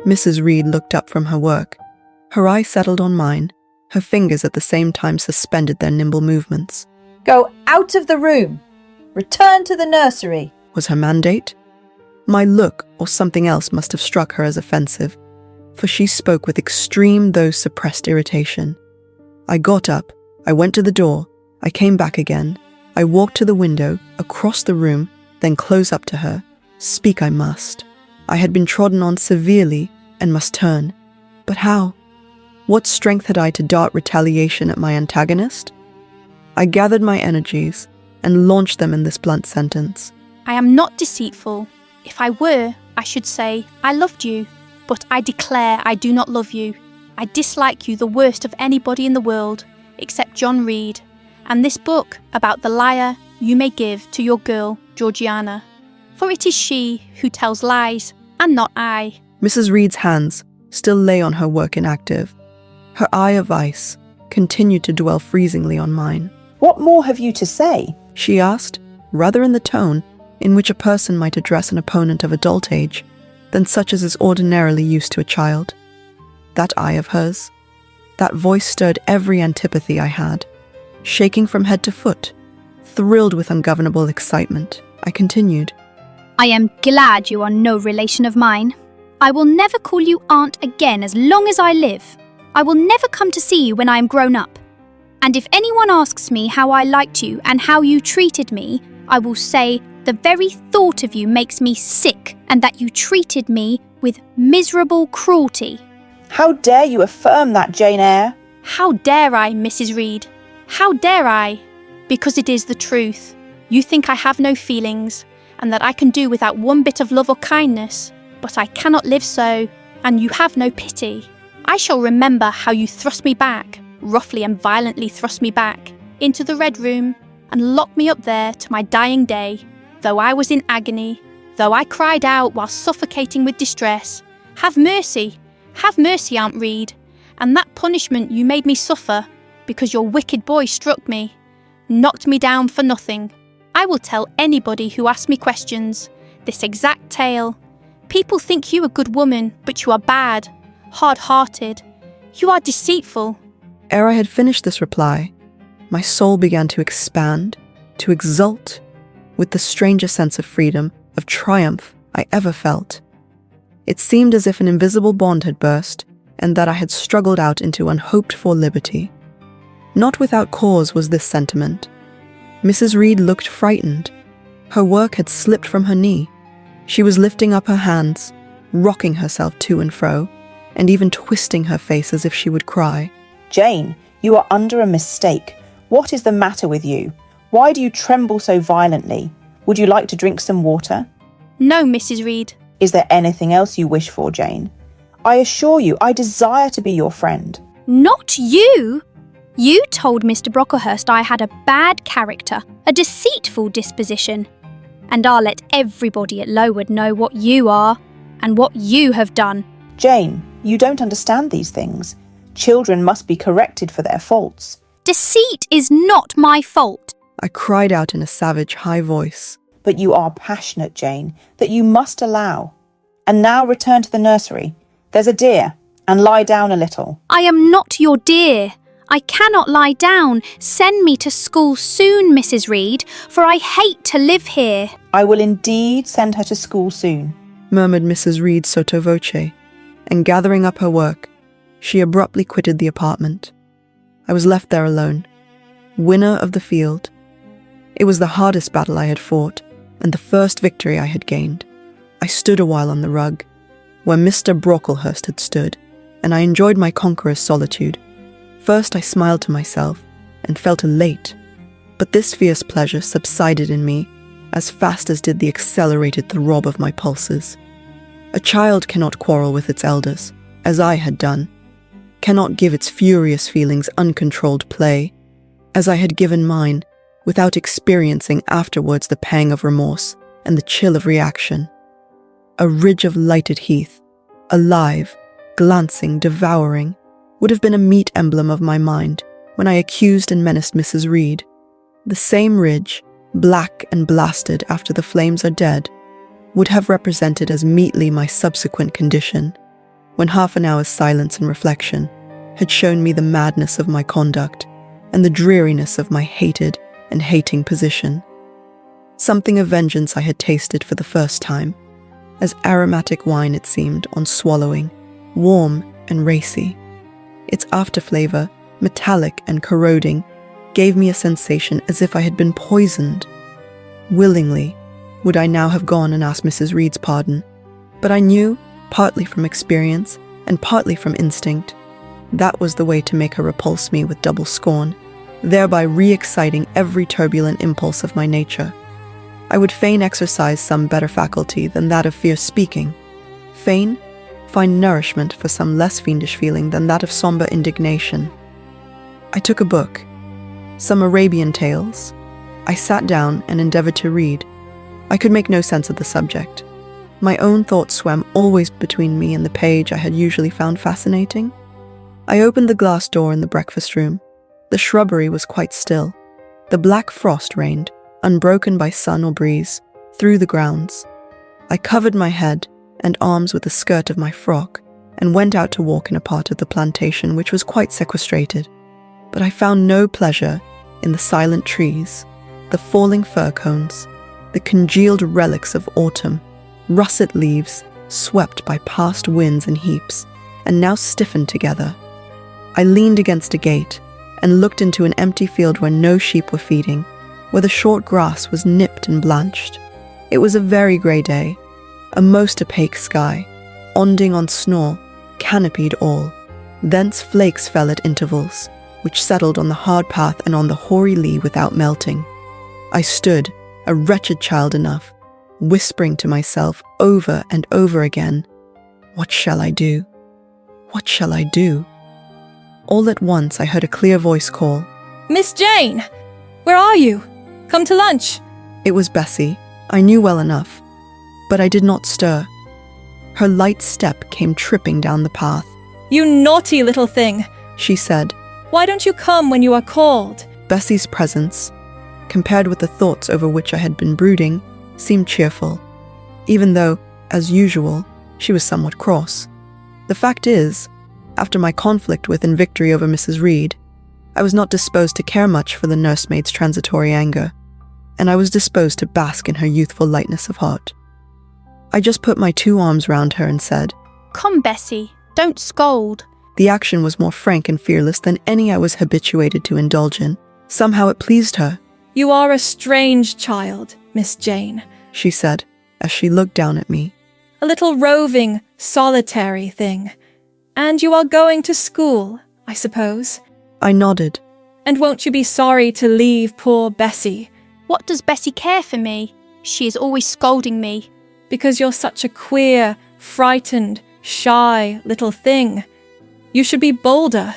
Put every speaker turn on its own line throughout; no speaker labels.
Mrs. Reed looked up from her work. Her eye settled on mine. Her fingers at the same time suspended their nimble movements.
"Go out of the room! Return to the nursery!"
Was her mandate? My look or something else must have struck her as offensive, for she spoke with extreme though suppressed irritation. I got up, I went to the door, I came back again, I walked to the window, across the room, then close up to her. Speak I must. I had been trodden on severely and must turn. But how? What strength had I to dart retaliation at my antagonist? I gathered my energies and launched them in this blunt sentence.
"I am not deceitful. If I were, I should say, I loved you. But I declare I do not love you. I dislike you the worst of anybody in the world, except John Reed, and this book about the liar you may give to your girl, Georgiana. For it is she who tells lies, and not I."
Mrs. Reed's hands still lay on her work inactive. Her eye of ice continued to dwell freezingly on mine.
"What more have you to say?"
she asked, rather in the tone in which a person might address an opponent of adult age than such as is ordinarily used to a child. That eye of hers, that voice stirred every antipathy I had. Shaking from head to foot, thrilled with ungovernable excitement, I continued.
"I am glad you are no relation of mine. I will never call you aunt again as long as I live. I will never come to see you when I am grown up. And if anyone asks me how I liked you and how you treated me, I will say the very thought of you makes me sick and that you treated me with miserable cruelty."
"How dare you affirm that, Jane Eyre?"
"How dare I, Mrs. Reed? How dare I? Because it is the truth. You think I have no feelings, and that I can do without one bit of love or kindness, but I cannot live so, and you have no pity. I shall remember how you thrust me back, roughly and violently thrust me back, into the Red Room, and locked me up there to my dying day, though I was in agony, though I cried out while suffocating with distress, 'Have mercy, Aunt Reed,' and that punishment you made me suffer, because your wicked boy struck me, knocked me down for nothing. I will tell anybody who asks me questions, this exact tale. People think you a good woman, but you are bad, hard-hearted. You are deceitful."
Ere I had finished this reply, my soul began to expand, to exult, with the strangest sense of freedom, of triumph I ever felt. It seemed as if an invisible bond had burst, and that I had struggled out into unhoped-for liberty. Not without cause was this sentiment. Mrs. Reed looked frightened. Her work had slipped from her knee. She was lifting up her hands, rocking herself to and fro, and even twisting her face as if she would cry.
"Jane, you are under a mistake. What is the matter with you? Why do you tremble so violently? Would you like to drink some water?"
"No, Mrs. Reed."
"Is there anything else you wish for, Jane? I assure you, I desire to be your friend."
"Not you! You told Mr. Brocklehurst I had a bad character, a deceitful disposition. And I'll let everybody at Lowood know what you are, and what you have done."
"Jane, you don't understand these things. Children must be corrected for their faults."
"Deceit is not my fault."
I cried out in a savage, high voice.
"But you are passionate, Jane, that you must allow. And now return to the nursery. There's a dear, and lie down a little."
"I am not your dear. I cannot lie down. Send me to school soon, Mrs. Reed, for I hate to live here."
"I will indeed send her to school soon,"
murmured Mrs. Reed sotto voce, and gathering up her work, she abruptly quitted the apartment. I was left there alone, winner of the field. It was the hardest battle I had fought, and the first victory I had gained. I stood a while on the rug, where Mr. Brocklehurst had stood, and I enjoyed my conqueror's solitude. First I smiled to myself, and felt elate, but this fierce pleasure subsided in me as fast as did the accelerated throb of my pulses. A child cannot quarrel with its elders, as I had done, cannot give its furious feelings uncontrolled play, as I had given mine, without experiencing afterwards the pang of remorse and the chill of reaction. A ridge of lighted heath, alive, glancing, devouring, would have been a meet emblem of my mind when I accused and menaced Mrs. Reed. The same ridge, black and blasted after the flames are dead, would have represented as meetly my subsequent condition. when half an hour's silence and reflection had shown me the madness of my conduct and the dreariness of my hated and hating position. Something of vengeance I had tasted for the first time, as aromatic wine it seemed on swallowing, warm and racy. Its afterflavor, metallic and corroding, gave me a sensation as if I had been poisoned. Willingly would I now have gone and asked Mrs. Reed's pardon, but I knew, partly from experience and partly from instinct, that was the way to make her repulse me with double scorn, thereby re-exciting every turbulent impulse of my nature. I would fain exercise some better faculty than that of fierce speaking, fain find nourishment for some less fiendish feeling than that of sombre indignation. I took a book, some Arabian tales. I sat down and endeavored to read. I could make no sense of the subject. My own thoughts swam always between me and the page I had usually found fascinating. I opened the glass door in the breakfast room. The shrubbery was quite still. The black frost reigned, unbroken by sun or breeze, through the grounds. I covered my head and arms with the skirt of my frock and went out to walk in a part of the plantation which was quite sequestrated. But I found no pleasure in the silent trees, the falling fir cones, the congealed relics of autumn, russet leaves swept by past winds in heaps, and now stiffened together. I leaned against a gate and looked into an empty field where no sheep were feeding, where the short grass was nipped and blanched. It was a very grey day, a most opaque sky, onding on snow, canopied all. Thence flakes fell at intervals, which settled on the hard path and on the hoary lea without melting. I stood, a wretched child enough, whispering to myself over and over again, "What shall I do? What shall I do?" All at once I heard a clear voice call,
"Miss Jane! Where are you? Come to lunch."
It was Bessie, I knew well enough, but I did not stir. Her light step came tripping down the path.
"You naughty little thing,"
she said.
"Why don't you come when you are called?"
Bessie's presence, compared with the thoughts over which I had been brooding, seemed cheerful, even though, as usual, she was somewhat cross. The fact is, after my conflict with and victory over Mrs. Reed, I was not disposed to care much for the nursemaid's transitory anger, and I was disposed to bask in her youthful lightness of heart. I just put my 2 arms round her and said,
Come, Bessie, don't scold.
The action was more frank and fearless than any I was habituated to indulge in. Somehow it pleased her.
"You are a strange child, Miss Jane,"
she said, as she looked down at me.
"A little roving, solitary thing. And you are going to school, I suppose?"
I nodded.
"And won't you be sorry to leave poor Bessie?"
What does Bessie care for me? She is always scolding me.
"Because you're such a queer, frightened, shy little thing. You should be bolder."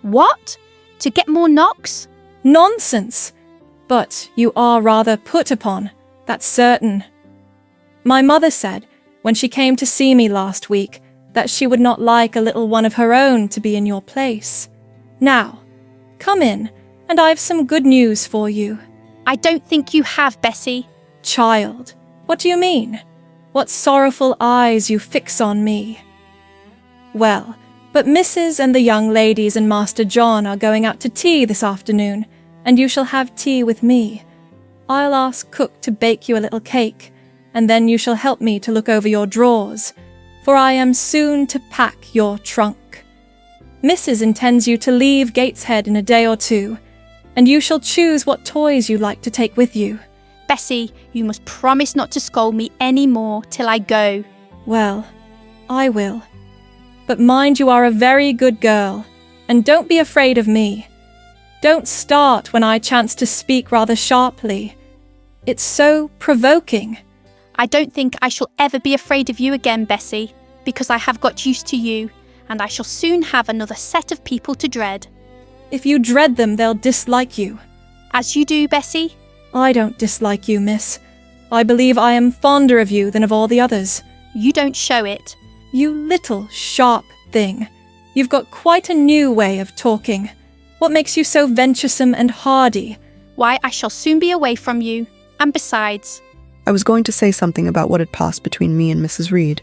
What? To get more knocks?
"Nonsense! But you are rather put upon, that's certain. My mother said, when she came to see me last week, that she would not like a little one of her own to be in your place. Now, come in, and I've some good news for you."
I don't think you have, Bessie.
"Child, what do you mean? What sorrowful eyes you fix on me." "Well, but Mrs. and the young ladies and Master John are going out to tea this afternoon, and you shall have tea with me. I'll ask cook to bake you a little cake, and then you shall help me to look over your drawers, for I am soon to pack your trunk. Mrs. intends you to leave Gateshead in a day or 2, and you shall choose what toys you like to take with you."
Bessie, you must promise not to scold me any more till I go.
"Well, I will. But mind you are a very good girl, and don't be afraid of me. Don't start when I chance to speak rather sharply. It's so provoking."
I don't think I shall ever be afraid of you again, Bessie, because I have got used to you, and I shall soon have another set of people to dread.
"If you dread them, they'll dislike you."
As you do, Bessie.
"I don't dislike you, miss. I believe I am fonder of you than of all the others."
You don't show it.
"You little sharp thing. You've got quite a new way of talking. What makes you so venturesome and hardy?"
Why, I shall soon be away from you. And besides,
I was going to say something about what had passed between me and Mrs. Reed,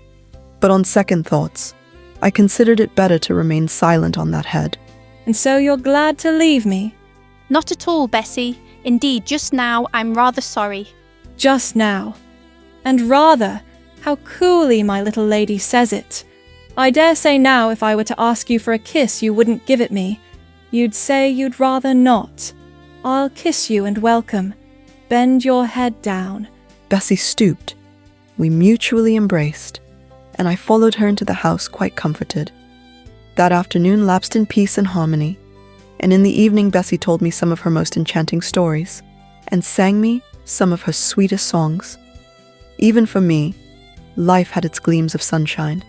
but on second thoughts, I considered it better to remain silent on that head.
And so you're glad to leave me?
Not at all, Bessie. Indeed, just now I'm rather sorry.
Just now. And rather, how coolly my little lady says it. I dare say now if I were to ask you for a kiss you wouldn't give it me. You'd say you'd rather not. I'll kiss you and welcome. Bend your head down.
Bessie stooped. We mutually embraced, and I followed her into the house quite comforted. That afternoon lapsed in peace and harmony, and in the evening Bessie told me some of her most enchanting stories, and sang me some of her sweetest songs. Even for me, life had its gleams of sunshine.